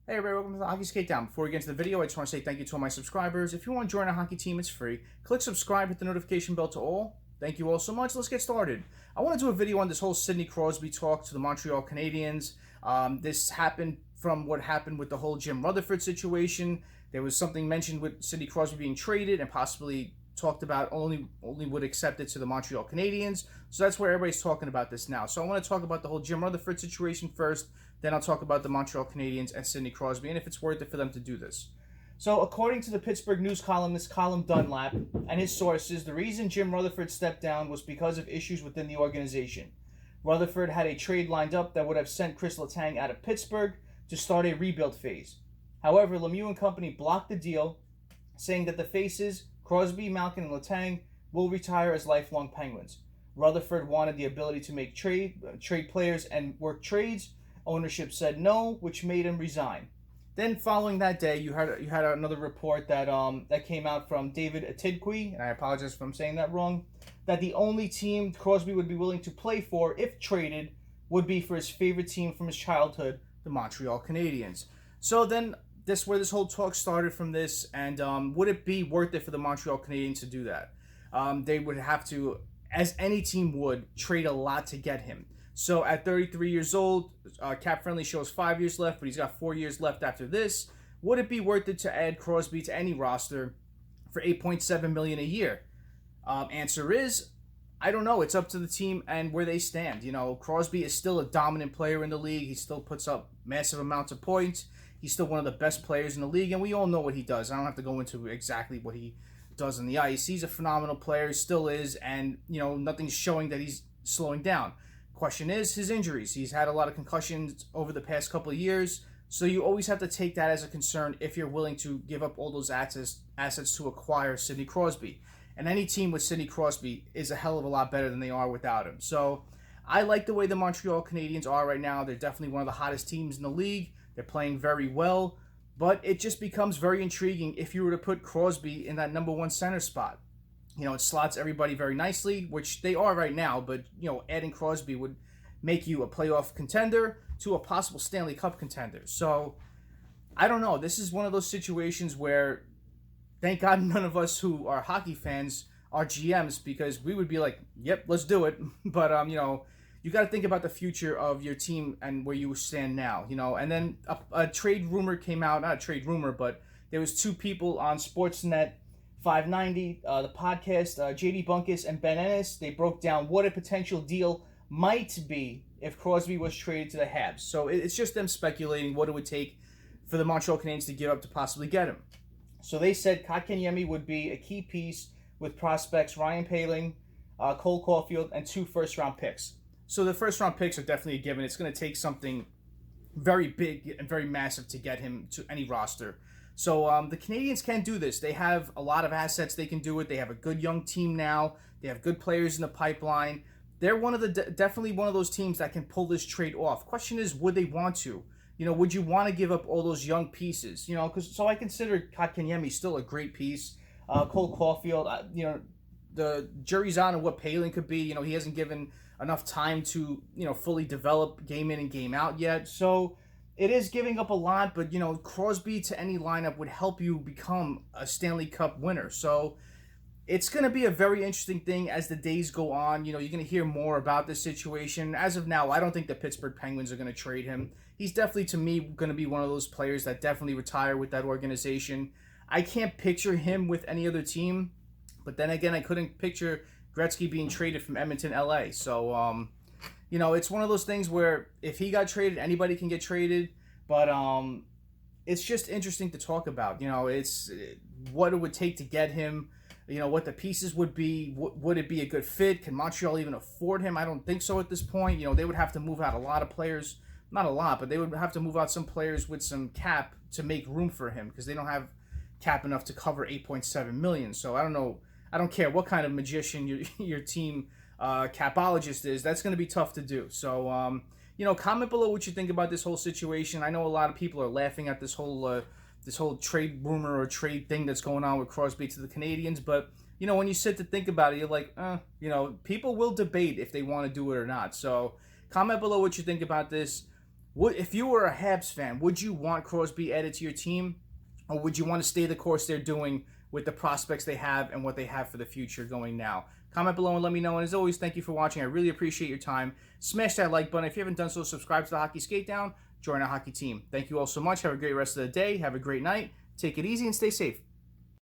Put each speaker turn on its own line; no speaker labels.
Hey everybody, welcome to the Hockey Skate Down. Before we get into the video, I just want to say thank you to all my subscribers. If you want to join a hockey team, it's free. Click subscribe, hit the notification bell to all. Thank you all so much. Let's get started. I want to do a video on this whole Sidney Crosby talk to the Montreal Canadiens. This happened from what happened with the whole Jim Rutherford situation. There was something mentioned with Sidney Crosby being traded and possibly talked about only would accept it to the Montreal Canadiens. So that's where everybody's talking about this now. So I want to talk about the whole Jim Rutherford situation first. Then I'll talk about the Montreal Canadiens and Sidney Crosby and if it's worth it for them to do this. So according to the Pittsburgh news columnist Colin Dunlap and his sources, the reason Jim Rutherford stepped down was because of issues within the organization. Rutherford had a trade lined up that would have sent Chris Letang out of Pittsburgh to start a rebuild phase. However, Lemieux and company blocked the deal, saying that the faces, Crosby, Malkin, and Letang, will retire as lifelong Penguins. Rutherford wanted the ability to make trade players and work trades. Ownership said no, which made him resign. Then, following that day, you had another report that came out from David Atidqui, and I apologize if I'm saying that wrong, that the only team Crosby would be willing to play for, if traded, would be for his favorite team from his childhood, the Montreal Canadiens. So then, this where this whole talk started from this, and would it be worth it for the Montreal Canadiens to do that? They would have to, as any team would, trade a lot to get him. So at 33 years old, Cap Friendly shows 5 years left, but he's got 4 years left after this. Would it be worth it to add Crosby to any roster for $8.7 million a year? Answer is, I don't know. It's up to the team and where they stand. You know, Crosby is still a dominant player in the league. He still puts up massive amounts of points. He's still one of the best players in the league, and we all know what he does. I don't have to go into exactly what he does on the ice. He's a phenomenal player, he still is, and, you know, nothing's showing that he's slowing down. Question is his injuries. He's had a lot of concussions over the past couple of years, so you always have to take that as a concern if you're willing to give up all those assets to acquire Sidney Crosby. And any team with Sidney Crosby is a hell of a lot better than they are without him. So I like the way the Montreal Canadiens are right now. They're definitely one of the hottest teams in the league. They're playing very well, but it just becomes very intriguing if you were to put Crosby in that number one center spot. You know, it slots everybody very nicely, which they are right now, but, you know, adding Crosby would make you a playoff contender to a possible Stanley Cup contender. So, I don't know. This is one of those situations where, thank God none of us who are hockey fans are GMs, because we would be like, yep, let's do it. But, you know, you got to think about the future of your team and where you stand now, you know. And then a trade rumor came out, not a trade rumor, but there was two people on Sportsnet 590, the podcast, JD Bunkus and Ben Ennis. They broke down what a potential deal might be if Crosby was traded to the Habs. So it's just them speculating what it would take for the Montreal Canadiens to give up to possibly get him. So they said Kotkaniemi would be a key piece with prospects Ryan Poehling, Cole Caulfield, and 2 first-round picks. So the first-round picks are definitely a given. It's going to take something very big and very massive to get him to any roster. So the Canadiens can do this. They have a lot of assets. They can do it. They have a good young team now. They have good players in the pipeline. They're one of the definitely one of those teams that can pull this trade off. Question is, would they want to? You know, would you want to give up all those young pieces? You know, so I consider Kotkaniemi still a great piece. Cole Caulfield, you know, the jury's on what Poehling could be. You know, he hasn't given enough time to, you know, fully develop game in and game out yet. So it is giving up a lot, but, you know, Crosby to any lineup would help you become a Stanley Cup winner. So it's going to be a very interesting thing as the days go on. You know, you're going to hear more about this situation. As of now, I don't think the Pittsburgh Penguins are going to trade him. He's definitely, to me, going to be one of those players that definitely retire with that organization. I can't picture him with any other team, but then again, I couldn't picture Gretzky being traded from Edmonton, LA. So, you know, it's one of those things where if he got traded, anybody can get traded. But it's just interesting to talk about. You know, it's what it would take to get him. You know, what the pieces would be. Would it be a good fit? Can Montreal even afford him? I don't think so at this point. You know, they would have to move out a lot of players. Not a lot, but they would have to move out some players with some cap to make room for him, because they don't have cap enough to cover $8.7 million. So I don't know. I don't care what kind of magician your team capologist is. That's going to be tough to do. So, you know, comment below what you think about this whole situation. I know a lot of people are laughing at this whole trade rumor or trade thing that's going on with Crosby to the Canadiens, but, you know, when you sit to think about it, you're like, you know, people will debate if they want to do it or not. So comment below what you think about this. If you were a Habs fan, would you want Crosby added to your team? Or would you want to stay the course they're doing with the prospects they have and what they have for the future going now? Comment below and let me know. And as always, thank you for watching. I really appreciate your time. Smash that like button. If you haven't done so, subscribe to the Hockey Skate Down. Join our hockey team. Thank you all so much. Have a great rest of the day. Have a great night. Take it easy and stay safe.